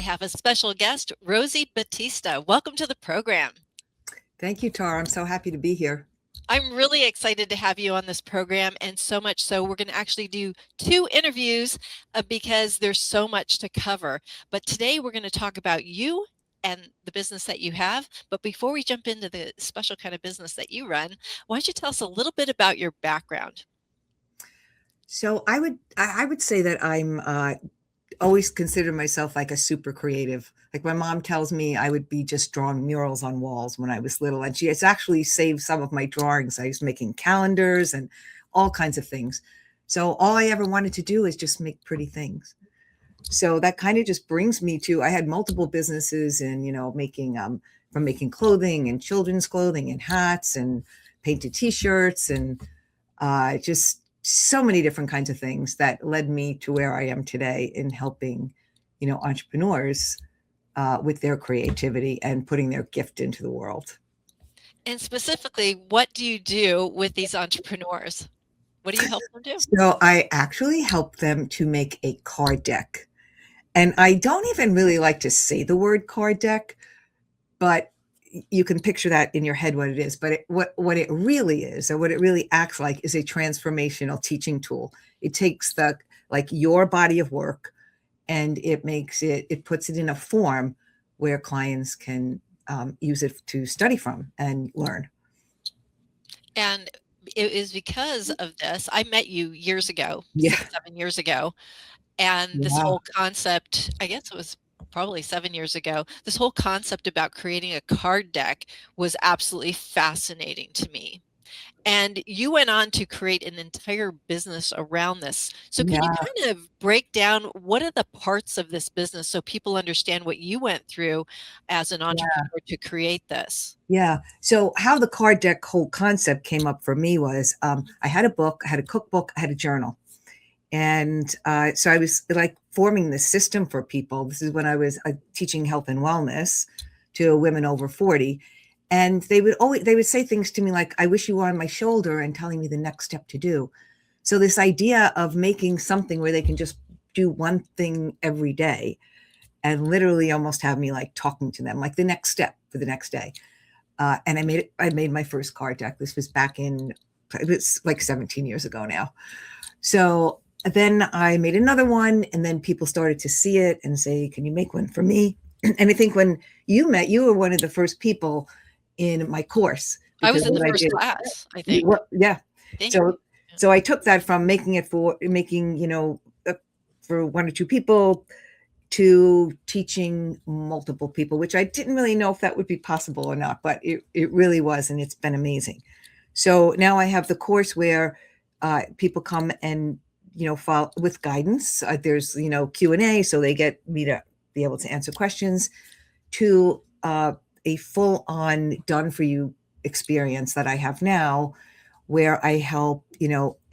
have a special guest, Rosie Batista. Welcome to the program. Thank you, Tara. I'm so happy to be here. I'm really excited to have you on this program, and so much so we're going to actually do two interviews because there's so much to cover. But today we're going to talk about you and the business that you have. But before we jump into the special kind of business that you run, why don't you tell us a little bit about your background? So I would say that I'm always consider myself like a super creative. Like my mom tells me I would be just drawing murals on walls when I was little, and she has actually saved some of my drawings. I was making calendars and all kinds of things. So all I ever wanted to do is just make pretty things. So that kind of just brings me to I had multiple businesses and making from making clothing and children's clothing and hats and painted t-shirts and just so many different kinds of things that led me to where I am today in helping, entrepreneurs with their creativity and putting their gift into the world. And specifically, what do you do with these entrepreneurs? What do you help them do? So I actually help them to make a card deck. And I don't even really like to say the word card deck, but you can picture that in your head what it is. But what it really is, or what it really acts like, is a transformational teaching tool. It takes your body of work, and it puts it in a form where clients can use it to study from and learn. And it is because of this. I met you years ago, Yeah. 6, 7 years ago. And this Yeah. whole concept, I guess it was probably 7 years ago, this whole concept about creating a card deck was absolutely fascinating to me. And you went on to create an entire business around this. So can you Yeah. kind of break down what are the parts of this business so people understand what you went through as an Yeah. entrepreneur to create this? Yeah. So how the card deck whole concept came up for me was I had a book, I had a cookbook, I had a journal. And so I was like forming this system for people. This is when I was teaching health and wellness to women over 40. And they would say things to me like, I wish you were on my shoulder and telling me the next step to do. So this idea of making something where they can just do one thing every day and literally almost have me like talking to them, like the next step for the next day. And I made my first card deck. This was it was like 17 years ago now. So then I made another one, and then people started to see it and say, can you make one for me? And I think when you were one of the first people in my course. I was in the What I first did, class, I think. yeah. Thank you. So I took that from making it for for one or two people to teaching multiple people, which I didn't really know if that would be possible or not, but it really was, and it's been amazing. So now I have the course where people come and follow with guidance. There's Q&A, so they get me to be able to answer questions, to a full-on done-for-you experience that I have now, where I help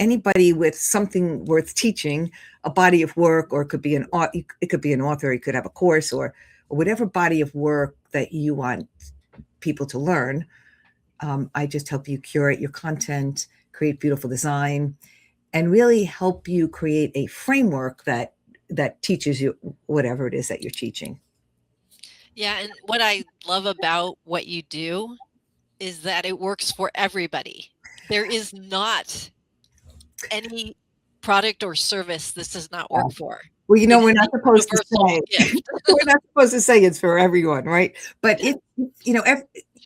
anybody with something worth teaching, a body of work, or it could be an author, it could have a course, or whatever body of work that you want people to learn. I just help you curate your content, create beautiful design, and really help you create a framework that teaches you whatever it is that you're teaching. Yeah, and what I love about what you do is that it works for everybody. There is not any product or service this does not work for. Well, It we're is not a supposed to universal say gift. we're not supposed to say it's for everyone, right? But Yeah.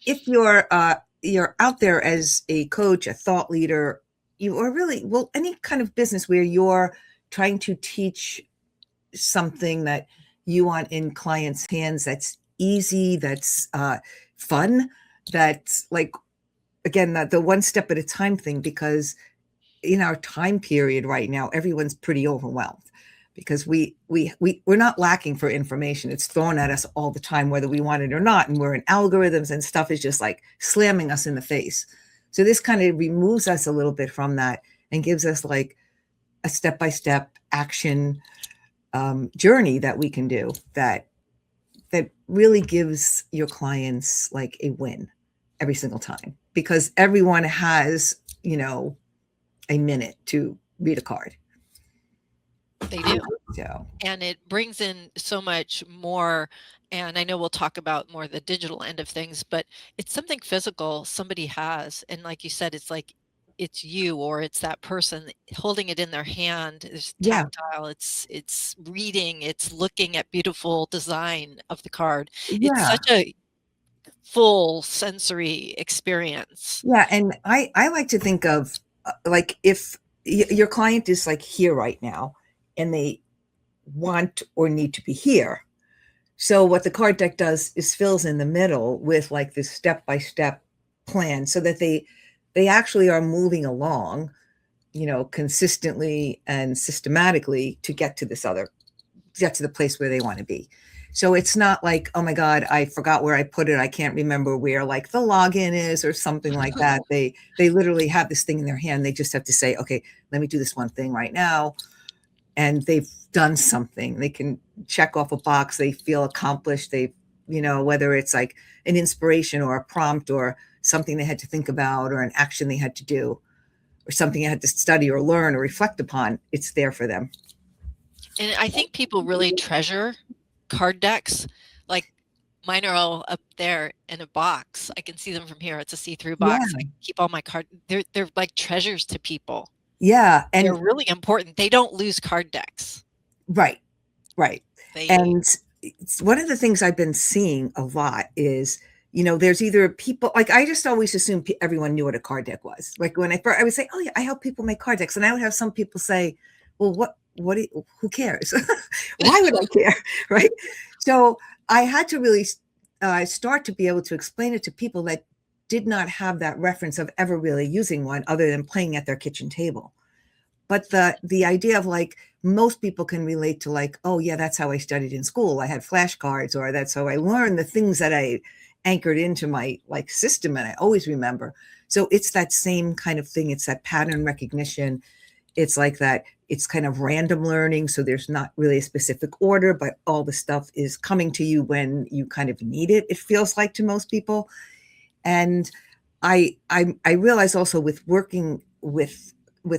if you're out there as a coach, a thought leader, you are really, well, any kind of business where you're trying to teach something that you want in clients' hands, that's easy, that's fun, that's like, again, the one step at a time thing, because in our time period right now, everyone's pretty overwhelmed because we're not lacking for information. It's thrown at us all the time, whether we want it or not. And we're in algorithms, and stuff is just like slamming us in the face. So this kind of removes us a little bit from that and gives us like a step-by-step action journey that we can do that really gives your clients like a win every single time, because everyone has, a minute to read a card. They I do. think so. And it brings in so much more. And I know we'll talk about more the digital end of things, but it's something physical somebody has. And like you said, it's like it's you or it's that person holding it in their hand. It's Yeah, tactile, it's reading, it's looking at beautiful design of the card. It's yeah, such a full sensory experience. yeah. And I like to think of like if your client is like here right now and they want or need to be here. So what the card deck does is fills in the middle with like this step by step plan so that they actually are moving along, consistently and systematically to get to the place where they want to be. So it's not like, oh my God, I forgot where I put it. I can't remember where like the login is or something like that. They literally have this thing in their hand. They just have to say, okay, let me do this one thing right now. And they've done something. They can check off a box. They feel accomplished. Whether it's like an inspiration or a prompt or something they had to think about or an action they had to do or something they had to study or learn or reflect upon, it's there for them. And I think people really treasure card decks. Like mine are all up there in a box. I can see them from here. It's a see-through Yeah. box. I keep all my card. They're like treasures to people. Yeah. They're And really important. They don't lose card decks. right. They And one of the things I've been seeing a lot is, there's either people like I just always assumed everyone knew what a card deck was. Like when I would say, oh yeah, I help people make card decks, and I would have some people say, well, who cares? Why would I care? Right. So I had to really start to be able to explain it to people that did not have that reference of ever really using one other than playing at their kitchen table. But the idea of like most people can relate to like, oh yeah, that's how I studied in school. I had flashcards, or that's how I learned the things that I anchored into my like system and I always remember. So it's that same kind of thing. It's that pattern recognition. It's like that. It's kind of random learning. So there's not really a specific order, but all the stuff is coming to you when you kind of need it. It feels like to most people. And I realize also with working with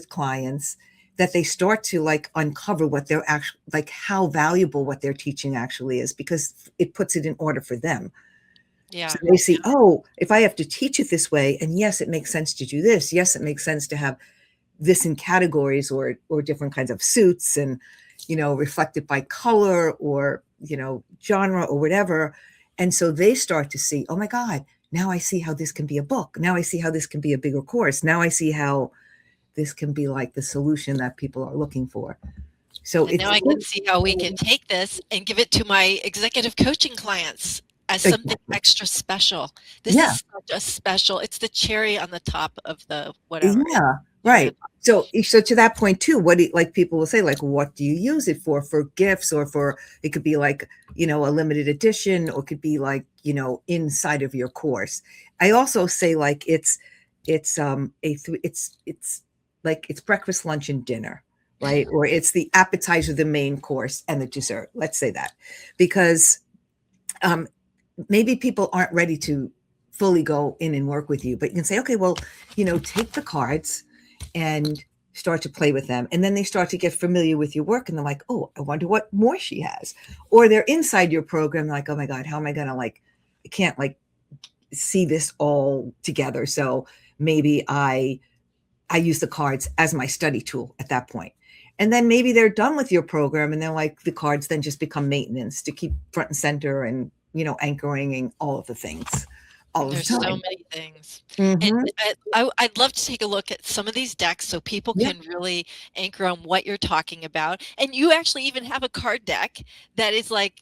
clients that they start to like uncover what they're actually like how valuable what they're teaching actually is because it puts it in order for them. Yeah. So they see, oh, if I have to teach it this way, and yes, it makes sense to do this. Yes, it makes sense to have this in categories or different kinds of suits and reflected by color or genre or whatever. And so they start to see, oh my God, now I see how this can be a book. Now I see how this can be a bigger course. Now I see how this can be like the solution that people are looking for. So And now I can see how we can take this and give it to my executive coaching clients as something extra special. This is such a special, it's the cherry on the top of the whatever. Yeah, right. So to that point too, like people will say, like, what do you use it for gifts or for, it could be like, a limited edition or it could be like, inside of your course. I also say like, it's like it's breakfast, lunch, and dinner, right? Or it's the appetizer, the main course, and the dessert. Let's say that, because maybe people aren't ready to fully go in and work with you, but you can say, okay, well, take the cards and start to play with them. And then they start to get familiar with your work and they're like, oh, I wonder what more she has. Or they're inside your program, like, oh my God, how am I going to I can't see this all together. So maybe I use the cards as my study tool at that point. And then maybe they're done with your program and they're like, the cards then just become maintenance to keep front and center and, anchoring and all of the things. There's so many things. Mm-hmm. And I'd love to take a look at some of these decks so people can really anchor on what you're talking about. And you actually even have a card deck that is like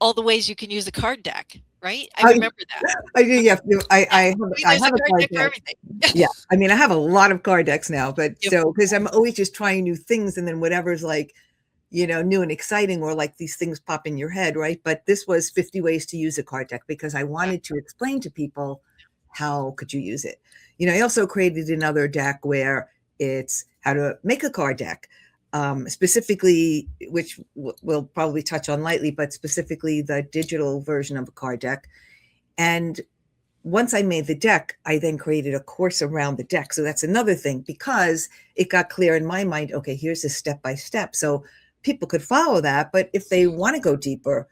all the ways you can use a card deck, right? I remember that. I do. Yeah. I have a card deck for everything. Yeah. I mean, I have a lot of card decks now, but so, because I'm always just trying new things and then whatever's like, new and exciting or like these things pop in your head, right? But this was 50 ways to use a card deck because I wanted to explain to people how could you use it. I also created another deck where it's how to make a card deck, specifically, which we'll probably touch on lightly, but specifically the digital version of a card deck. And once I made the deck, I then created a course around the deck. So that's another thing, because it got clear in my mind, okay, here's a step by step. So people could follow that. But if they want to go deeper,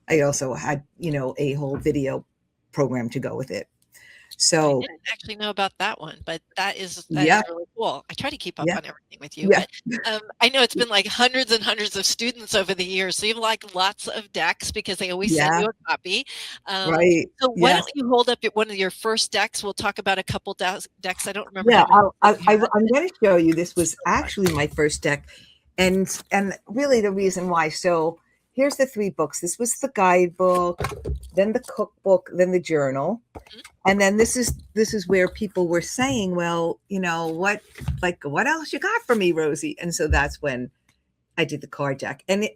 I also had, a whole video program to go with it. I So didn't actually know about that one, but that is yeah, really cool. I try to keep up yeah, on everything with you, yeah, but I know it's been like hundreds and hundreds of students over the years. So you have like lots of decks because they always send yeah, you a copy. Um, right. so why Yes. don't you hold up one of your first decks? We'll talk about a couple decks. I don't remember how Yeah, many that you had. I'm going to show you. This was actually my first deck, and really the reason why. So here's the three books. This was the guidebook, then the cookbook, then the journal, Mhm. and then this is where people were saying, well, what else you got for me, Rosie? And so that's when I did the card deck, and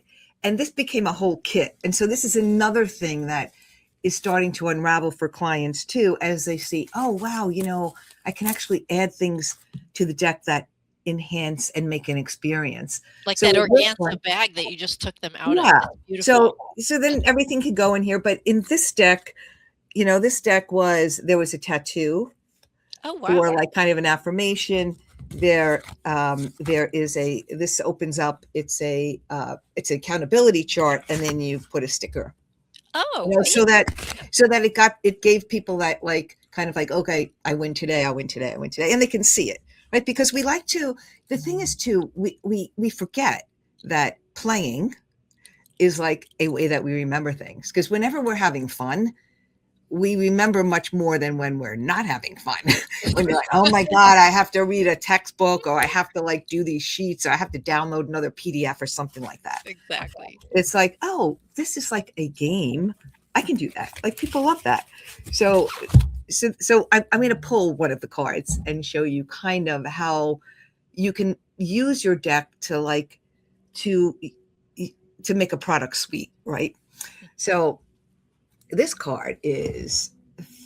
this became a whole kit. And so this is another thing that is starting to unravel for clients too, as they see, oh wow, I can actually add things to the deck that enhance and make an experience. Like So that with this organza one, bag that you just took them out of. yeah. That's So beautiful. so then everything could go in here. But in this deck, this deck there was a tattoo Oh, wow. for like kind of an affirmation. There is this opens up, it's an accountability chart, and then you put a sticker, Oh, so that it gave people that, like, kind of like, okay, I win today, I win today, I win today, and they can see it, right? Because the thing is too, we forget that playing is like a way that we remember things, because whenever we're having fun, we remember much more than when we're not having fun. When you're like, oh my God, I have to read a textbook, or I have to like do these sheets, or I have to download another PDF or something like that. exactly. It's like, oh, this is like a game. I can do that. Like, people love that. So I'm going to pull one of the cards and show you kind of how you can use your deck to to make a product suite, right? So this card is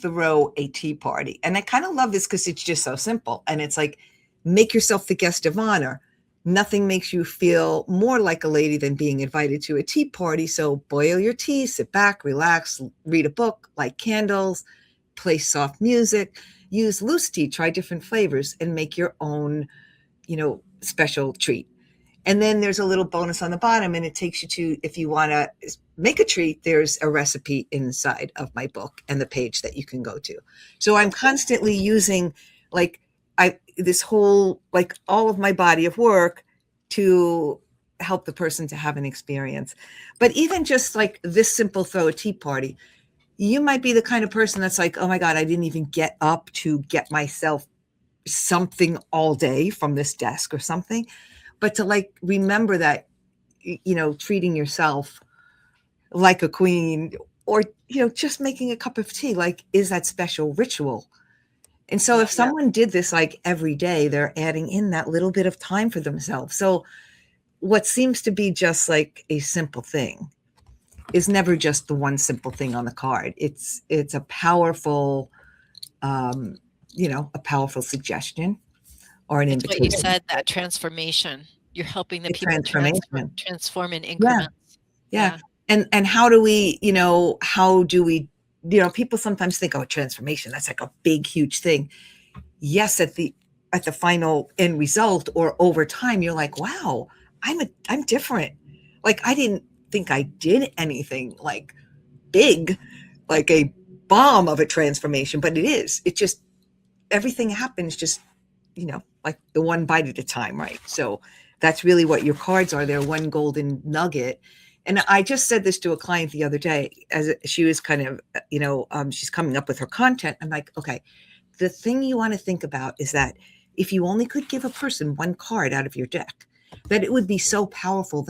throw a tea party. And I kind of love this because it's just so simple. And it's like, make yourself the guest of honor. Nothing makes you feel more like a lady than being invited to a tea party. So boil your tea, sit back, relax, read a book, light candles, play soft music, use loose tea, try different flavors, and make your own, special treat. And then there's a little bonus on the bottom, and it takes you to, if you want to make a treat, there's a recipe inside of my book and the page that you can go to. So I'm constantly using, like, this whole, like, all of my body of work to help the person to have an experience. But even just like this simple throw a tea party, you might be the kind of person that's like, oh my God, I didn't even get up to get myself something all day from this desk or something. But to, like, remember that, treating yourself like a queen, or, just making a cup of tea, like, is that special ritual. And so if someone did this like every day, they're adding in that little bit of time for themselves. So what seems to be just like a simple thing is never just the one simple thing on the card. It's a powerful, a powerful suggestion or an It's what you invitation. said, that transformation. You're helping the A people transformation. transform in Yeah. increments. Yeah. And how do we, people sometimes think, oh, transformation, that's like a big, huge thing. Yes, at the final end result, or over time, you're like, wow, I'm different. Like, I didn't think I did anything like big, like a bomb of a transformation, but it is. It just, everything happens just, like the one bite at a time, right? So that's really what your cards are. They're one golden nugget. And I just said this to a client the other day, as she was kind of, she's coming up with her content. I'm like, okay, the thing you want to think about is that if you only could give a person one card out of your deck, that it would be so powerful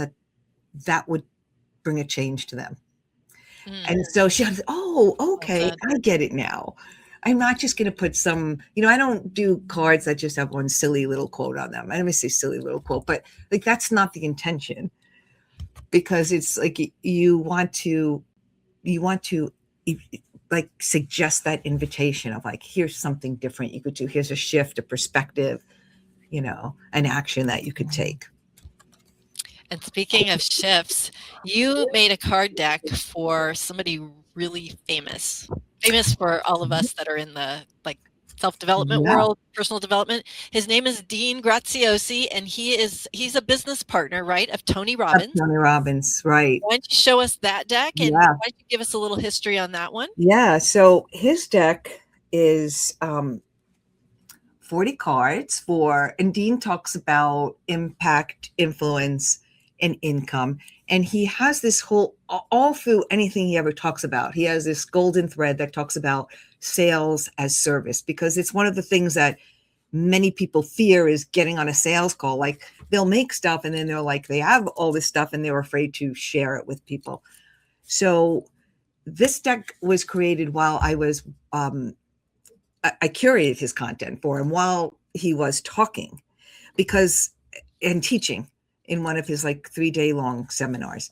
that would bring a change to them. And so she was, oh, okay, good. I get it now. I'm not just going to put some, I don't do cards that just have one silly little quote on them. I don't want to say silly little quote, but like, that's not the intention, because it's like you want to like suggest that invitation of like, here's something different you could do. Here's a shift, a perspective, an action that you could take. And speaking of shifts, you made a card deck for somebody really famous. famous for all of us that are in the like self-development Yeah. world, personal development. His name is Dean Graziosi, and he's a business partner, right, of Tony Of Robbins. Tony Robbins, right. Why don't you show us that deck, and Yeah. why don't you give us a little history on that one? Yeah. So his deck is 40 cards for, and Dean talks about impact, influence, and income. And he has this whole, all through anything he ever talks about, he has this golden thread that talks about sales as service, because it's one of the things that many people fear is getting on a sales call. Like they'll make stuff and then they're like, they have all this stuff and they're afraid to share it with people. So this deck was created while I was, I curated his content for him while he was talking because, and teaching in one of his like 3-day long seminars.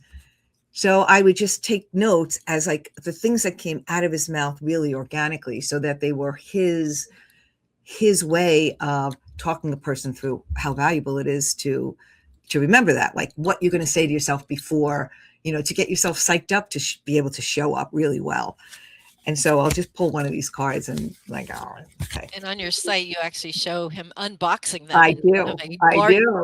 So I would just take notes as like the things that came out of his mouth really organically, so that they were his way of talking a person through how valuable it is to remember that, like what you're going to say to yourself before, to get yourself psyched up to be able to show up really well. And so I'll just pull one of these cards and like, oh, okay. And on your site, you actually show him unboxing them. I do.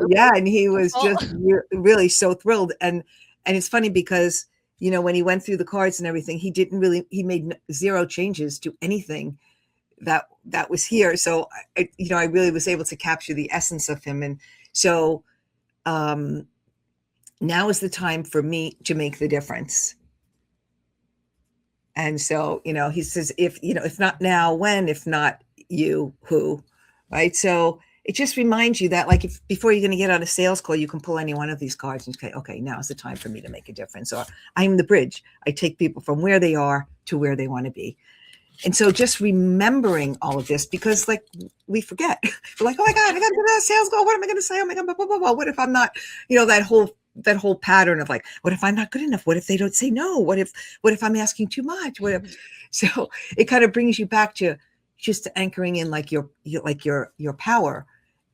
Yeah. And he was just really so thrilled. And it's funny because, when he went through the cards and everything, he made 0 changes to anything that was here. So, I really was able to capture the essence of him. And so now is the time for me to make the difference. And so, he says, if not now, when? If not you, who? Right? So it just reminds you that, like, if before you're going to get on a sales call, you can pull any one of these cards and say, okay, now is the time for me to make a difference. Or I'm the bridge. I take people from where they are to where they want to be. And so just remembering all of this, because like we forget, we're like, oh my God, I got to go to that sales call. What am I going to say? Oh my God, blah, blah, blah, blah. What if I'm not, that whole pattern of like, what if I'm not good enough? What if they don't say no? What if I'm asking too much? What if, so it kind of brings you back to just anchoring in like your power.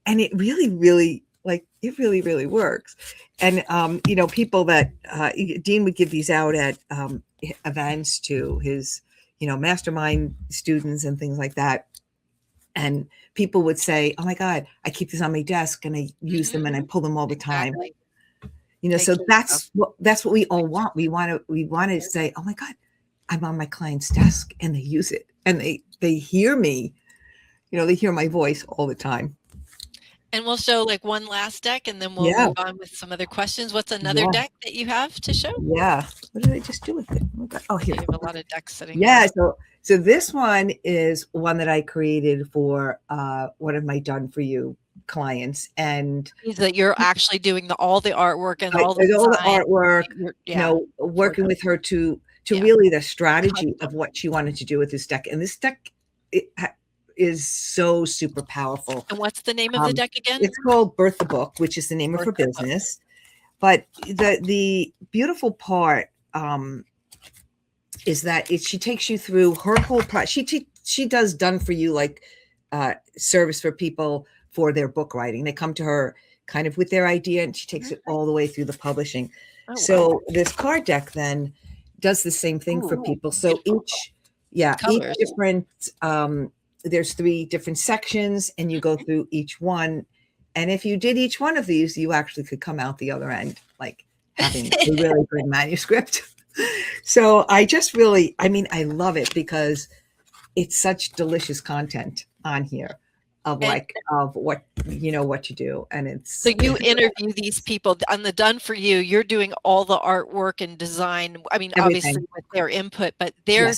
And it really, really, like, it really, really works. And, people that, Dean would give these out at events to his, mastermind students and things like that. And people would say, oh my God, I keep these on my desk and I use them and I pull them all the time. So that's what we all want. We want to say, oh my God, I'm on my client's desk and they use it and they hear me, they hear my voice all the time. And we'll show like one last deck and then we'll move on with some other questions. What's another deck that you have to show? Yeah. What did I just do with it? Oh, here. You have a lot of decks sitting. Yeah. So this one is one that I created for one of my Done For You clients, and means that you're actually doing all the artwork and all the artwork, working with her to really the strategy of what she wanted to do with this deck. And this deck is so super powerful. And what's the name of the deck again? It's called Birth the Book, which is the name of her business. But the beautiful part is that she takes you through her whole process. She does Done For You, like service for people for their book writing. They come to her kind of with their idea and she takes it all the way through the publishing. So this card deck then does the same thing for people. So each different, there's 3 different sections and you go through each one. And if you did each one of these, you actually could come out the other end, like having a really good manuscript. So I just really, I love it because it's such delicious content on here of what to do. And it's so you interview these people on the Done For You. You're doing all the artwork and design. Everything. Obviously with their input, but they're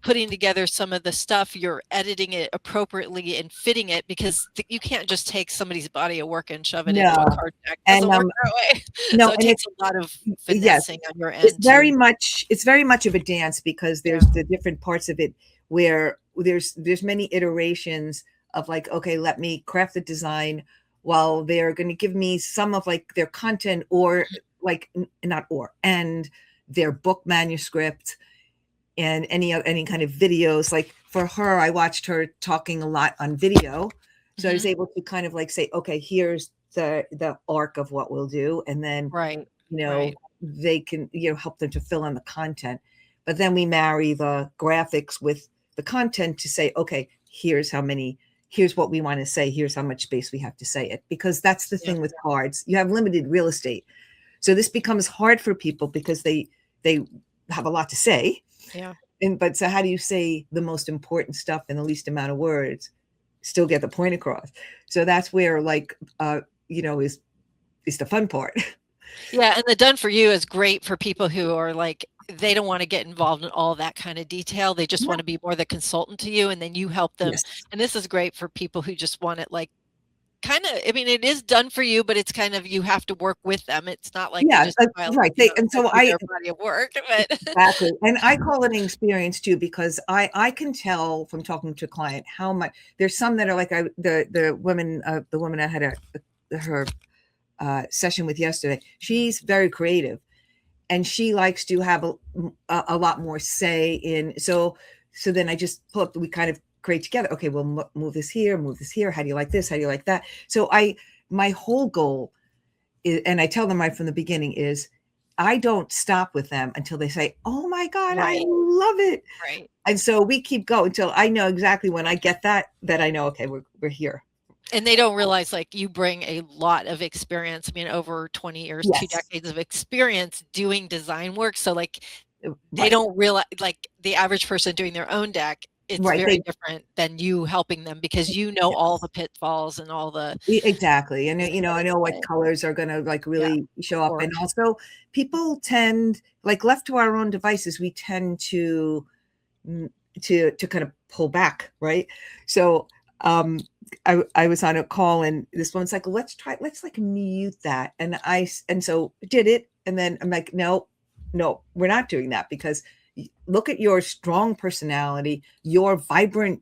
putting together some of the stuff. You're editing it appropriately and fitting it, because you can't just take somebody's body of work and shove it into a card deck. It doesn't work that way. So it takes a lot of finessing on your end. It's very much of a dance, because there's the different parts of it where there's many iterations of like, okay, let me craft the design while they're going to give me some of like their content or like and their book manuscript and any kind of videos. Like for her, I watched her talking a lot on video. So I was able to kind of like say, okay, here's the arc of what we'll do. And then, they can, help them to fill in the content. But then we marry the graphics with the content to say, okay, here's how many, here's what we want to say, here's how much space we have to say it, because that's the Yeah. thing with cards. You have limited real estate. So this becomes hard for people because they have a lot to say. Yeah. And but so how do you say the most important stuff in the least amount of words, still get the point across? So that's where like is the fun part. Yeah, and the done for you is great for people who are like they don't want to get involved in all that kind of detail. They just want to be more the consultant to you, and then you help them. Yes. And this is great for people who just want it like kind of, I mean, it is done for you, but it's kind of you have to work with them. It's not like they Yeah, just file, right. And so do their body of work. But exactly. And I call it an experience too, because I can tell from talking to a client how much there's some that are like the woman I had her session with yesterday. She's very creative, and she likes to have a lot more say in. So then I just pull up. We kind of create together. Okay, we'll move this here, move this here. How do you like this? How do you like that? So my whole goal is, and I tell them right from the beginning, is I don't stop with them until they say, "Oh my God, I Right. love it." Right. And so we keep going until I know exactly when I get that I know, okay, we're here. And they don't realize like you bring a lot of experience. I mean, over 20 years, 2 Yes. decades of experience doing design work. So like they Right. don't realize like the average person doing their own deck, it's Right. very different than you helping them because you know all the Yes. pitfalls and all the Exactly. And I know what colors are going to like yeah, really show up. or And also people tend, like, left to our own devices, we tend to kind of pull back, right? So I was on a call and this one's like, let's like mute that. And so did it. And then I'm like, no, we're not doing that, because look at your strong personality, your vibrant,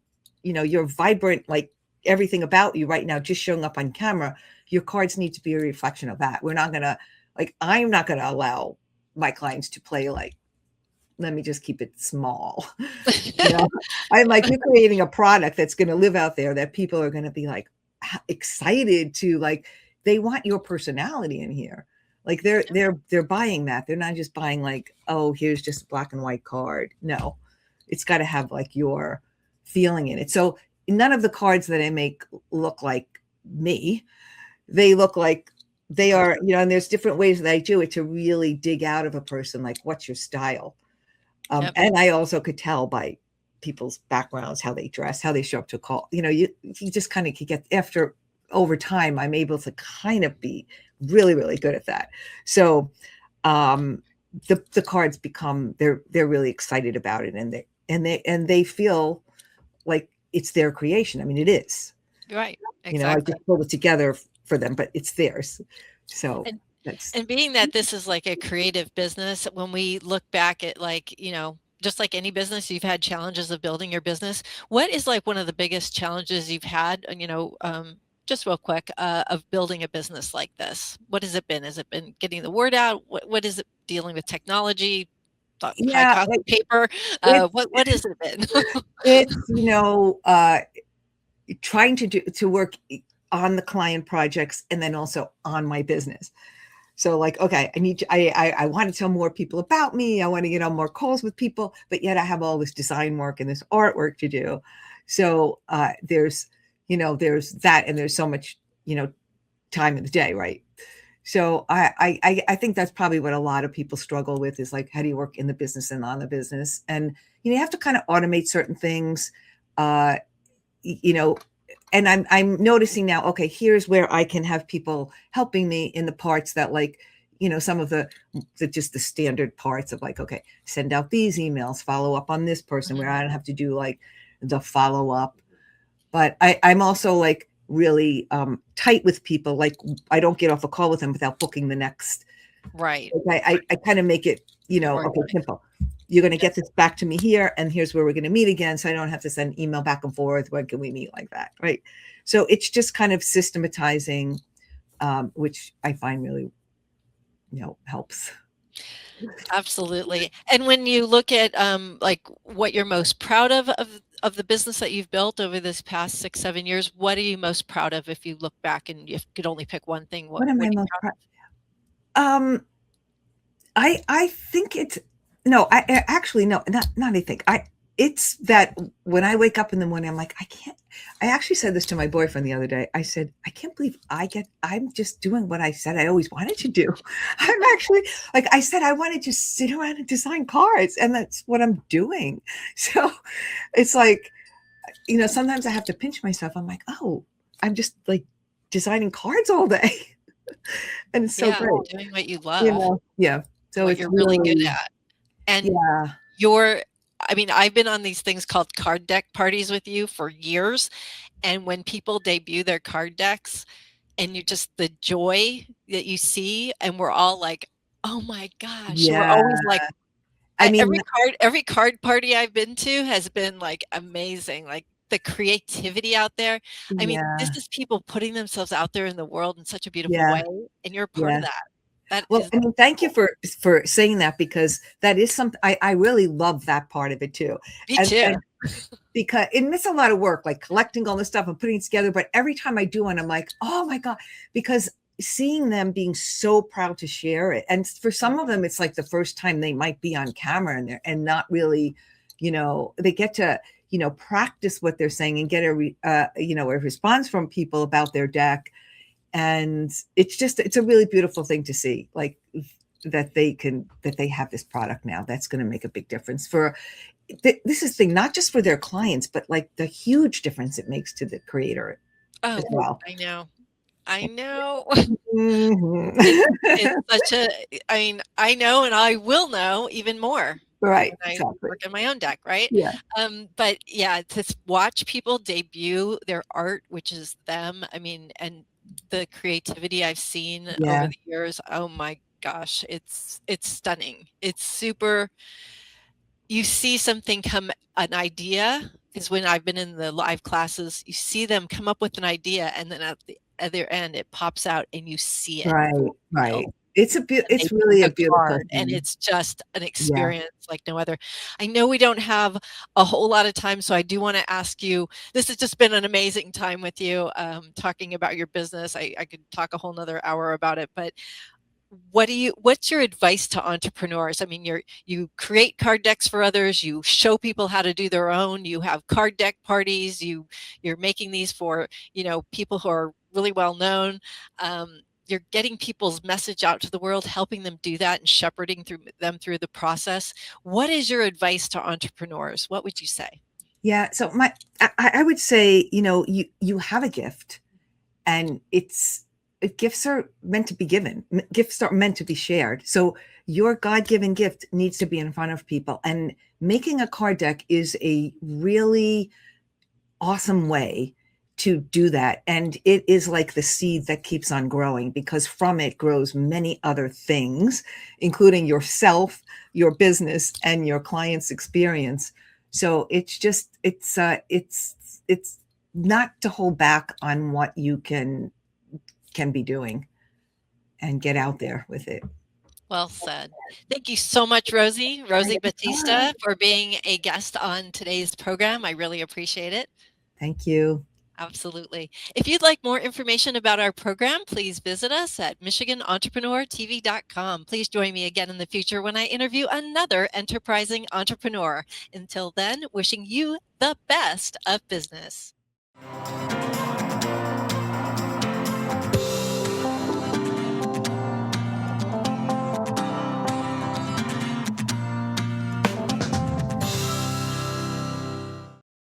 like everything about you right now, just showing up on camera. Your cards need to be a reflection of that. We're not going to, like, I'm not going to allow my clients to play like, let me just keep it small. I'm like, you're creating a product that's going to live out there that people are going to be like excited to, like, they want your personality in here. Like they're buying that. They're not just buying like, oh, here's just a black and white card. No, it's got to have like your feeling in it. So none of the cards that I make look like me. They look like they are, and there's different ways that I do it to really dig out of a person, like, what's your style? Yep. And I also could tell by people's backgrounds, how they dress, how they show up to a call. You just kind of could get, after over time, I'm able to kind of be really, really good at that. So the cards become, they're really excited about it, and they feel like it's their creation. I mean, it is. Right. I Exactly. just pulled it together for them, but it's theirs. So that's And being that this is like a creative business, when we look back at like, just like any business, you've had challenges of building your business. What is like one of the biggest challenges you've had, just real quick, of building a business like this? What has it been? Has it been getting the word out? What is it, dealing with technology, high yeah. cost of paper? It's What has it been? it's trying to work on the client projects and then also on my business. So like, okay, I want to tell more people about me. I want to get on more calls with people, but yet I have all this design work and this artwork to do. So there's that, and there's so much, time in the day, right? So I think that's probably what a lot of people struggle with, is like, how do you work in the business and on the business? And you have to kind of automate certain things, you know, and I'm noticing now, okay, here's where I can have people helping me in the parts that, like, some of the just the standard parts of, like, okay, send out these emails, follow up on this person, where I don't have to do like the follow up. But I'm also like really tight with people. Like, I don't get off a call with them without booking the next. Right. Like, I kind of make it, okay, simple. You're going to get this back to me here, and here's where we're going to meet again. So I don't have to send email back and forth. When can we meet, like that? Right. So it's just kind of systematizing, which I find really, helps. Absolutely. And when you look at like what you're most proud of the business that you've built over this past 6, 7 years, what are you most proud of if you look back and you could only pick one thing? What am What I are you most proud proud? I think it's no. I actually no. Not I think. it's that when I wake up in the morning, I'm like, I actually said this to my boyfriend the other day. I said, I can't believe I'm just doing what I said I always wanted to do. I'm actually, like I said, I want to just sit around and design cards, and that's what I'm doing. So it's like, sometimes I have to pinch myself. I'm like, oh, I'm just like designing cards all day. And it's so Yeah, great. doing what you love, Yeah. So what it's you're really good really, at. And yeah, I mean, I've been on these things called card deck parties with you for years. And when people debut their card decks and you just the joy that you see, and we're all like, oh my gosh, we're yeah. always like, I mean, every card party I've been to has been like amazing. Like the creativity out there. I mean, this yeah, is people putting themselves out there in the world in such a beautiful yeah, way, and you're part of yeah. that. That Well, is I mean, thank you cool. for saying that, because that is something I really love that part of it too. Me too. And because it's a lot of work, like collecting all this stuff and putting it together. But every time I do one, I'm like, oh my God, because seeing them being so proud to share it. And for some of them, it's like the first time they might be on camera, and not really, they get to, practice what they're saying and get a response from people about their deck. And it's a really beautiful thing to see, like that they have this product now that's going to make a big difference for this is the thing, not just for their clients, but like the huge difference it makes to the creator as Oh, well. I know. I know. Mhm. It's such a I mean, I know and I will know even more Right, when I exactly. work on my own deck, right? Yeah, But yeah, watch people debut their art, which is them. I mean, and the creativity I've seen over yeah, the years, oh my gosh, it's stunning. It's super you see something come an idea is when I've been in the live classes, you see them come up with an idea, and then at the other end, it pops out and you see it right, for right. real. And they It's pick really a a beautiful card, and thing. it's just an Yeah, experience like no other. I know we don't have a whole lot of time, so I do want to ask you, this has just been an amazing time with you, talking about your business. I could talk a whole nother hour about it, but what's your advice to entrepreneurs? I mean, you create card decks for others, you show people how to do their own, you have card deck parties, you're making these for, people who are really well known. You're getting people's message out to the world, helping them do that and shepherding through the process. What is your advice to entrepreneurs? What would you say? yeah. So I would say, you have a gift, and gifts are meant to be given. Gifts are meant to be shared. So your God-given gift needs to be in front of people, and making a card deck is a really awesome way to do that. And it is like the seed that keeps on growing, because from it grows many other things, including yourself, your business, and your client's experience. So it's not to hold back on what you can be doing, and get out there with it. Well said. Thank you so much, Rosie Batista, for being a guest on today's program. I really appreciate it. Thank you. Absolutely. If you'd like more information about our program, please visit us at michiganentrepreneurtv.com. Please join me again in the future when I interview another enterprising entrepreneur. Until then, wishing you the best of business.